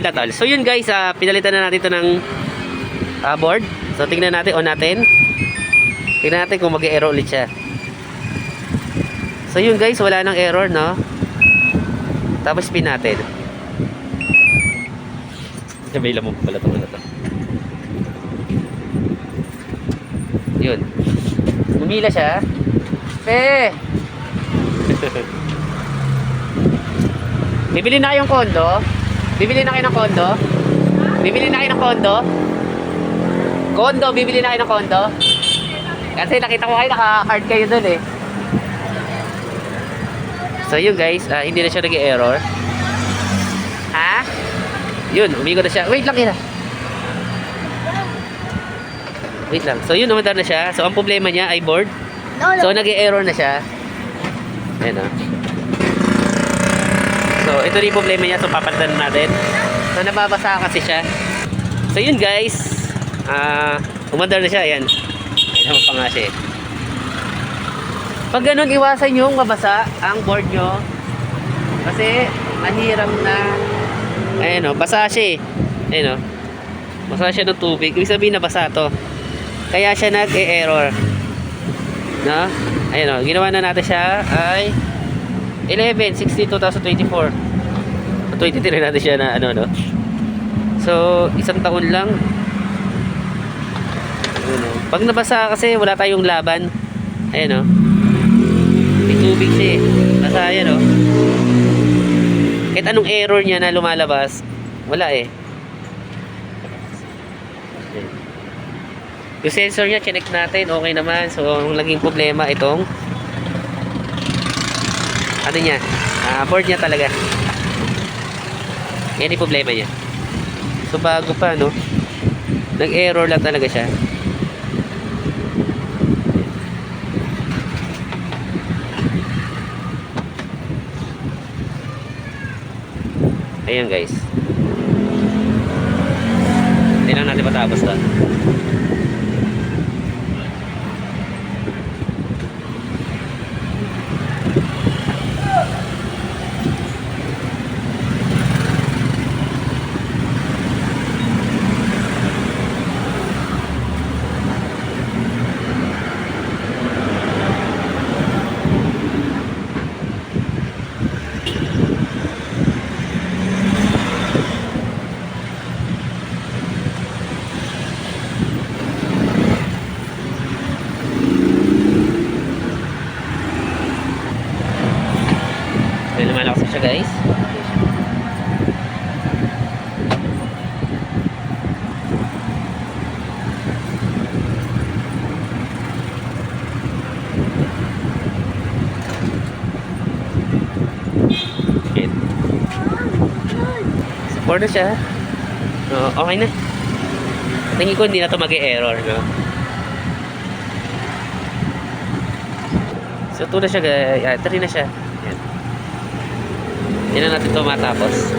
lang tol. So yun guys, pinalitan na natin ito ng board. So tingnan natin, on natin. Tingnan natin kung mag-error ulit siya. So yun guys, wala nang error, no? Tapos spin natin. May lamang pala ito. Yun. Lumila siya. Bibili na kayong kondo? Bibili na kayo ng kondo? Bibili na kayo ng kondo? Kondo, bibili na kayo ng kondo? Kasi nakita ko kayo, naka-card kayo dun eh. So yun guys, hindi na siya nag-error. Ha? Yun, umigo na siya. Wait lang yun. Wait lang. So yun, umandar na siya. So ang problema niya ay board. So nag-error na siya. Ayan o. So ito rin yung problema niya. So papalitan natin. So nababasa kasi siya. So yun guys, umandar na siya. Ayan. Ayan naman pa nga siya. Pag ganun, iwasan yung mabasa ang board nyo. Kasi mahirap na. Ayan o, basa siya eh. Ayan o. Basa siya ng tubig. Ibig sabihin na basa to. Kaya siya nag-e-error. No? Ayan o, ginawa na natin siya ay 11/60/2024. 23 natin siya na ano no. So, isang taon lang. Ayan o. Pag nabasa kasi wala tayong laban. Ayan o. May tubig siya eh. Basa yan o. Kahit anong error niya na lumalabas, wala eh. Yung sensor niya, chinek natin, okay naman. So, ang naging problema itong ano niya, board niya talaga. Yan yung problema niya. So, bago pa, no? Nag-error lang talaga siya. Ayan guys. Hindi lang natin matapos lang. May lumalakas siya guys. Okay. Support na siya. Okay na. Tingin ko hindi na ito mag-e-error, no? So, ito na siya guys. Ito rin na siya. Yan na natin ito matapos.